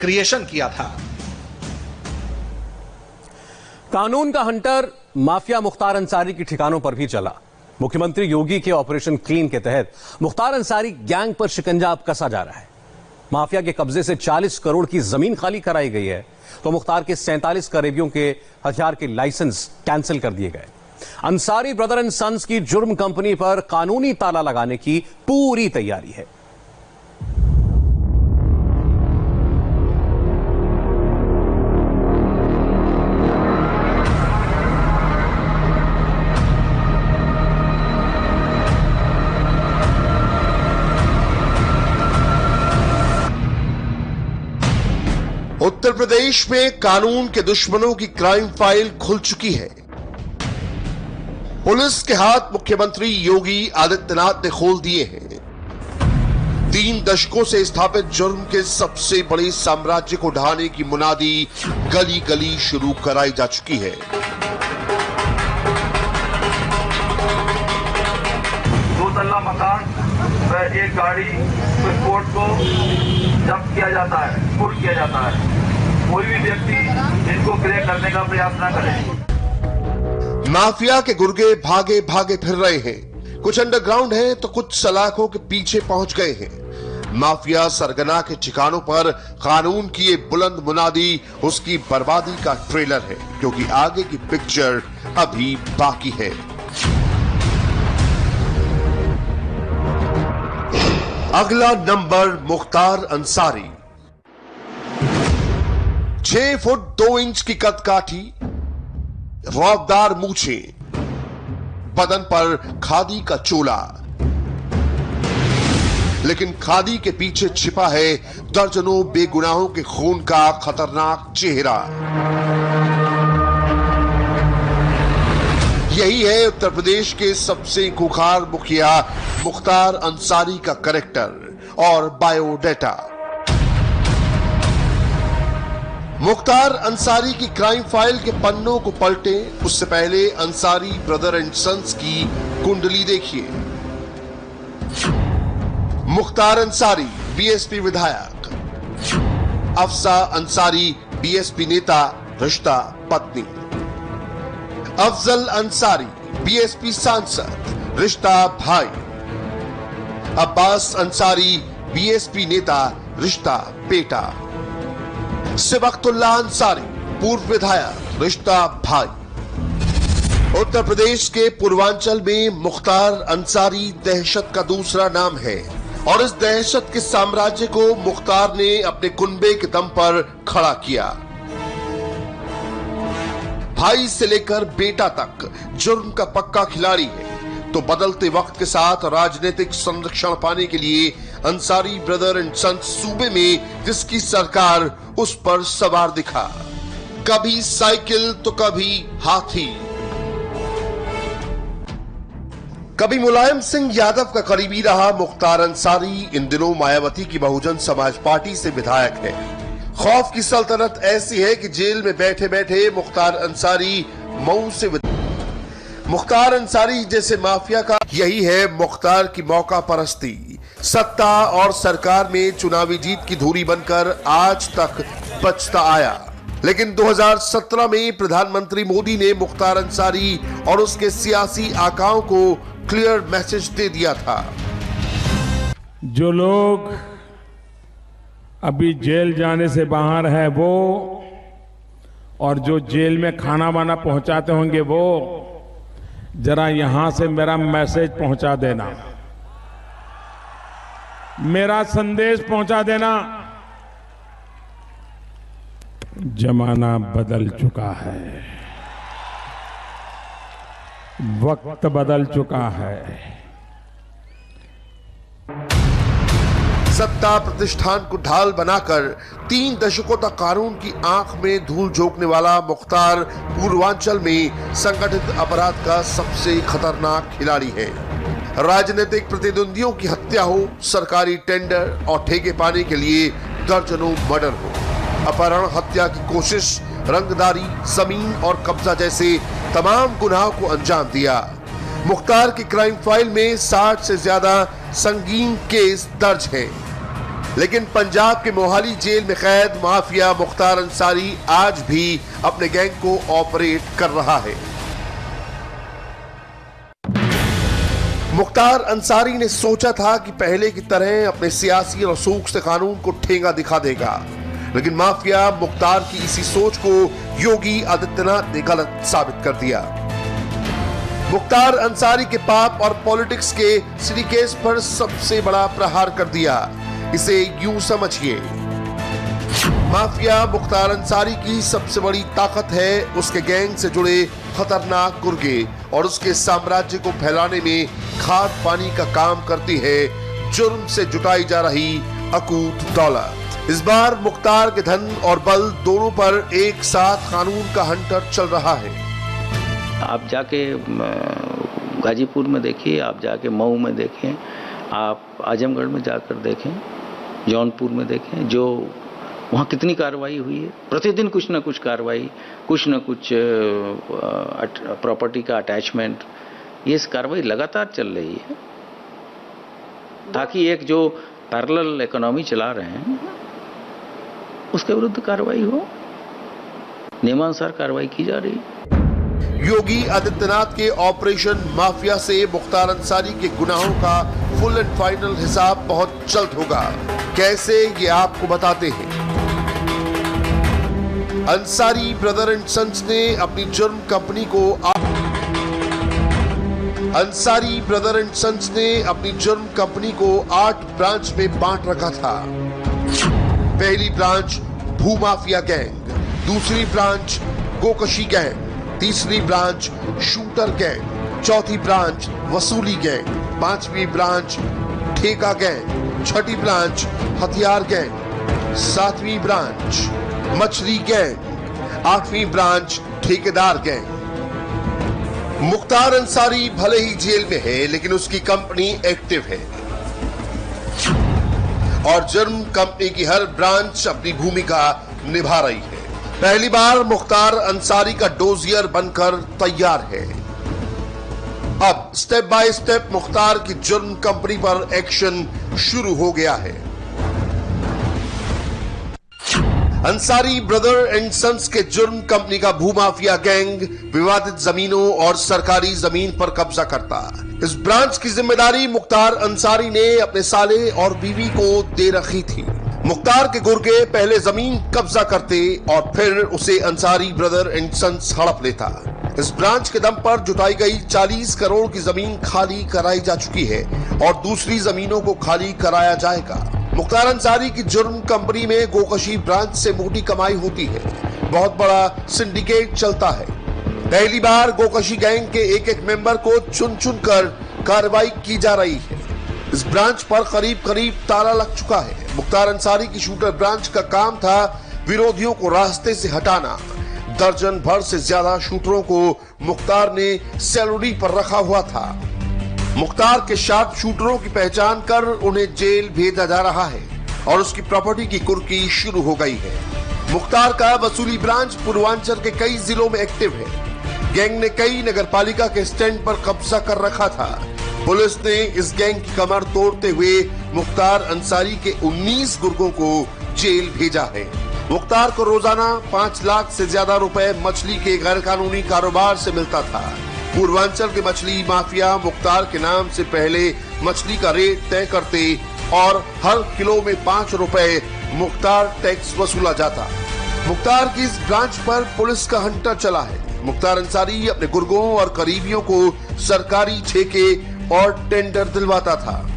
Creation किया था। कानून का हंटर माफिया मुख्तार अंसारी की ठिकानों पर भी चला। मुख्यमंत्री योगी के ऑपरेशन क्लीन के तहत मुख्तार अंसारी गैंग पर शिकंजा अब कसा जा रहा है। माफिया के कब्जे से 40 करोड़ की जमीन खाली कराई गई है, तो मुख्तार के 47 करीबियों के हथियार के लाइसेंस कैंसिल कर दिए गए। अंसारी ब्रदर एंड सन्स की जुर्म कंपनी पर कानूनी ताला लगाने की पूरी तैयारी है। उत्तर प्रदेश में कानून के दुश्मनों की क्राइम फाइल खुल चुकी है। पुलिस के हाथ मुख्यमंत्री योगी आदित्यनाथ ने खोल दिए हैं। 3 दशकों से स्थापित जुर्म के सबसे बड़े साम्राज्य को ढहाने की मुनादी गली गली शुरू कराई जा चुकी है। दो तल्ला मकान पर एक गाड़ी कोर्ट को जब्त किया जाता है, कुर्क किया जाता है। कोई भी व्यक्ति इनको क्रय करने का प्रयास न करे। माफिया के गुर्गे भागे भागे फिर रहे हैं। कुछ अंडरग्राउंड हैं तो कुछ सलाखों के पीछे पहुंच गए हैं। माफिया सरगना के ठिकानों पर कानून की ये बुलंद मुनादी उसकी बर्बादी का ट्रेलर है, क्योंकि आगे की पिक्चर अभी बाकी है। अगला number Mukhtar Ansari. 6 foot 2 inch की कद काठी, रौबदार मूछे, बदन पर खादी का चोला, लेकिन खादी के पीछे छिपा है दर्जनों बेगुनाहों के खून का खतरनाक चेहरा। यही है उत्तर प्रदेश के सबसे खुखार मुखिया मुख्तार अंसारी का कैरेक्टर और बायोडेटा। मुख्तार अंसारी की क्राइम फाइल के पन्नों को पलटे उससे पहले अंसारी ब्रदर एंड सन्स की कुंडली देखिए। मुख्तार अंसारी बीएसपी विधायक, अफसा अंसारी बीएसपी नेता, रिश्ता पत्नी। अफजल अंसारी बीएसपी सांसद, रिश्ता भाई। अब्बास अंसारी बीएसपी नेता, रिश्ता बेटा। सिबकतुल्लाह अंसारी पूर्व विधायक, रिश्ता भाई। उत्तर प्रदेश के पूर्वांचल में मुख्तार अंसारी दहशत का दूसरा नाम है, और इस दहशत के साम्राज्य को मुख्तार ने अपने कुनबे के दम पर खड़ा किया। भाई से लेकर बेटा तक जुर्म का पक्का खिलाड़ी है, तो बदलते वक्त के साथ राजनीतिक संरक्षण पाने के लिए अंसारी ब्रदर एंड सन्स सूबे में जिसकी सरकार उस पर सवार दिखा। कभी साइकिल तो कभी हाथी। कभी मुलायम सिंह यादव का करीबी रहा मुख्तार अंसारी इन दिनों मायावती की बहुजन समाज पार्टी से विधायक है। खौफ की सल्तनत ऐसी है कि जेल में बैठे बैठे मुख्तार अंसारी मऊ से मुख्तार अंसारी जैसे माफिया का यही है मुख्तार की मौका परस्ती। सत्ता और सरकार में चुनावी जीत की धुरी बनकर आज तक बचता आया, लेकिन 2017 में प्रधानमंत्री मोदी ने मुख्तार अंसारी और उसके सियासी आकाओं को क्लियर मैसेज दे दिया था। जो लोग अभी जेल जाने से बाहर है वो, और जो जेल में खाना वाना पहुंचाते होंगे वो, जरा यहां से मेरा मैसेज पहुंचा देना, मेरा संदेश पहुंचा देना। जमाना बदल चुका है, वक्त बदल चुका है। सत्ता प्रतिष्ठान को ढाल बनाकर 3 दशकों तक कानून की आंख में धूल झोंकने वाला मुख्तार पूर्वांचल में संगठित अपराध का सबसे खतरनाक खिलाड़ी है। राजनीतिक प्रतिद्वंदियों की हत्या हो, सरकारी टेंडर और ठेके पाने के लिए दर्जनों मर्डर हो, अपहरण, हत्या की कोशिश, रंगदारी, जमीन और कब्जा जैसे तमाम गुनाहों को अंजाम दिया। मुख्तार की क्राइम फाइल में 60 से ज्यादा संगीन केस दर्ज हैं। लेकिन पंजाब के मोहाली जेल में कैद माफिया मुख्तार अंसारी आज भी अपने गैंग को ऑपरेट कर रहा है। मुख्तार अंसारी ने सोचा था कि पहले की तरह अपने सियासी रसूख से कानून को ठेंगा दिखा देगा, लेकिन माफिया मुख्तार की इसी सोच को योगी आदित्यनाथ ने गलत साबित कर दिया। मुख्तार अंसारी के पाप और पॉलिटिक्स के सिंडिकेट पर सबसे बड़ा प्रहार कर दिया। इसे यूं समझिए, माफिया मुख्तार अंसारी की सबसे बड़ी ताकत है उसके गैंग से जुड़े खतरनाक गुर्गे और उसके साम्राज्य को फैलाने में खाद पानी का काम करती है जुर्म से जुटाई जा रही अकूत दौलत। इस बार मुख्तार के धन और बल दोनों पर एक साथ कानून का हंटर चल रहा है। आप जाके गाजीपुर में देखिए, आप जाके मऊ में देखें, आप आजमगढ़ में जाकर देखें, जौनपुर में देखें, जो वहाँ कितनी कार्रवाई हुई है। प्रतिदिन कुछ ना कुछ कार्रवाई, कुछ ना कुछ प्रॉपर्टी का अटैचमेंट, ये कार्रवाई लगातार चल रही है ताकि एक जो पैरेलल इकोनॉमी चला रहे हैं उसके विरुद्ध कार्रवाई हो, नियमानुसार कार्रवाई की जा रही है। योगी आदित्यनाथ के ऑपरेशन माफिया से मुख्तार अंसारी के गुनाहों का फुल एंड फाइनल हिसाब बहुत जल्द होगा। कैसे, ये आपको बताते हैं। अंसारी ब्रदर एंड सन्स ने अपनी जुर्म कंपनी को 8 ब्रांच में बांट रखा था। पहली ब्रांच भूमाफिया गैंग, दूसरी ब्रांच गोकशी गैंग, तीसरी ब्रांच शूटर गैंग, चौथी ब्रांच वसूली गैंग, पांचवी ब्रांच ठेका गैंग, छठी ब्रांच हथियार गैंग, सातवीं ब्रांच मछली गैंग, आठवीं ब्रांच ठेकेदार गैंग। मुख्तार अंसारी भले ही जेल में है, लेकिन उसकी कंपनी एक्टिव है और जुर्म कंपनी की हर ब्रांच अपनी भूमिका निभा रही है। पहली बार मुख्तार अंसारी का डोजियर बनकर तैयार है। अब स्टेप बाय स्टेप मुख्तार की जुर्म कंपनी पर एक्शन शुरू हो गया है। अंसारी ब्रदर एंड सन्स के जुर्म कंपनी का भूमाफिया गैंग विवादित जमीनों और सरकारी जमीन पर कब्जा करता। इस ब्रांच की जिम्मेदारी मुख्तार अंसारी ने अपने साले और बीवी को दे रखी थी। मुख्तार के गुर्गे पहले जमीन कब्जा करते और फिर उसे अंसारी ब्रदर एंड सन्स हड़प लेता। इस ब्रांच के दम पर जुटाई गई 40 करोड़ की जमीन खाली कराई जा चुकी है और दूसरी जमीनों को खाली कराया जाएगा। मुख्तार अंसारी की जुर्म कंपनी में गोकशी ब्रांच से मोटी कमाई होती है। बहुत बड़ा सिंडिकेट चलता है। पहली बार गोकशी गैंग के एक एक मेंबर को चुन चुन कर कार्रवाई की जा रही है। इस ब्रांच पर करीब ताला लग चुका है। मुख्तार अंसारी की शूटर ब्रांच का काम था विरोधियों को रास्ते से हटाना। दर्जन भर से ज्यादा शूटरों को मुख्तार ने सैलरी पर रखा हुआ था। मुख्तार के शार्प शूटरों की पहचान कर उन्हें जेल भेजा जा रहा है और उसकी प्रॉपर्टी की कुर्की शुरू हो गई है। मुख्तार का वसूली ब्रांच पूर्वांचल के कई जिलों में एक्टिव है। गैंग ने कई नगरपालिका के स्टैंड पर कब्जा कर रखा था। पुलिस ने इस गैंग की कमर तोड़ते हुए मुख्तार अंसारी के 19 गुर्गों को जेल भेजा है। मुख्तार को रोजाना 5 लाख से ज्यादा रुपए मछली के गैर कानूनी कारोबार से मिलता था। पूर्वांचल के मछली माफिया मुख्तार के नाम से पहले मछली का रेट तय करते और हर किलो में 5 रुपए मुख्तार टैक्स वसूला जाता। मुख्तार की इस ब्रांच पर पुलिस का हंटर चला है। मुख्तार अंसारी अपने गुर्गों और करीबियों को सरकारी ठेके और टेंडर दिलवाता था।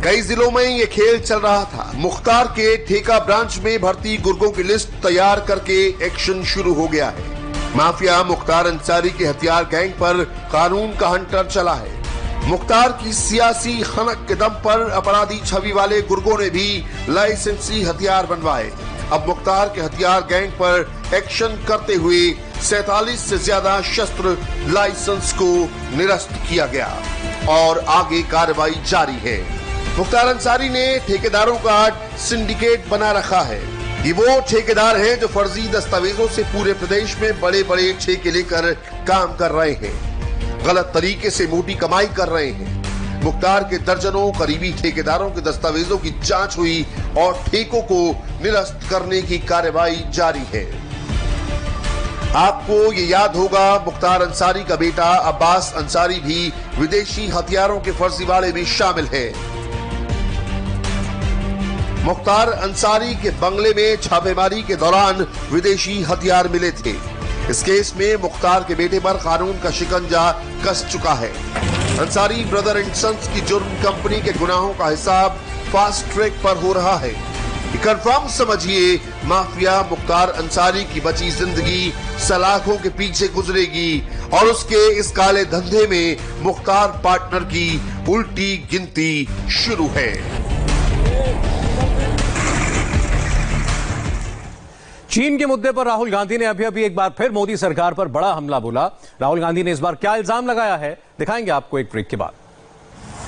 कई जिलों में ये खेल चल रहा था। मुख्तार के ठेका ब्रांच में भर्ती गुर्गों की लिस्ट तैयार करके एक्शन शुरू हो गया है। माफिया मुख्तार अंसारी के हथियार गैंग पर कानून का हंटर चला है। मुख्तार की सियासी खनक के दम पर अपराधी छवि वाले गुर्गों ने भी लाइसेंसी हथियार बनवाए। अब मुख्तार के हथियार गैंग पर एक्शन करते हुए 47 से ज्यादा शस्त्र लाइसेंस को निरस्त किया गया और आगे कार्रवाई जारी है। मुख्तार अंसारी ने ठेकेदारों का सिंडिकेट बना रखा है। ये वो ठेकेदार हैं जो फर्जी दस्तावेजों से पूरे प्रदेश में बड़े बड़े ठेके लेकर काम कर रहे हैं, गलत तरीके से मोटी कमाई कर रहे हैं। मुख्तार के दर्जनों करीबी ठेकेदारों के दस्तावेजों की जांच हुई और ठेकों को निरस्त करने की कार्रवाई जारी है। आपको ये याद होगा, मुख्तार अंसारी का बेटा अब्बास अंसारी भी विदेशी हथियारों के फर्जीवाड़े में शामिल है। मुख्तार अंसारी के बंगले में छापेमारी के दौरान विदेशी हथियार मिले थे। इस केस में मुख्तार के बेटे पर कानून का शिकंजा कस चुका है। अंसारी ब्रदर एंड सन्स की जुर्म कंपनी के गुनाहों का हिसाब फास्ट ट्रैक पर हो रहा है। कंफर्म समझिए, माफिया मुख्तार अंसारी की बची जिंदगी सलाखों के पीछे गुजरेगी और उसके इस काले धंधे में मुख्तार पार्टनर की उल्टी गिनती शुरू है। चीन के मुद्दे पर राहुल गांधी ने अभी एक बार फिर मोदी सरकार पर बड़ा हमला बोला। राहुल गांधी ने इस बार क्या इल्जाम लगाया है, दिखाएंगे आपको एक ब्रेक के बाद।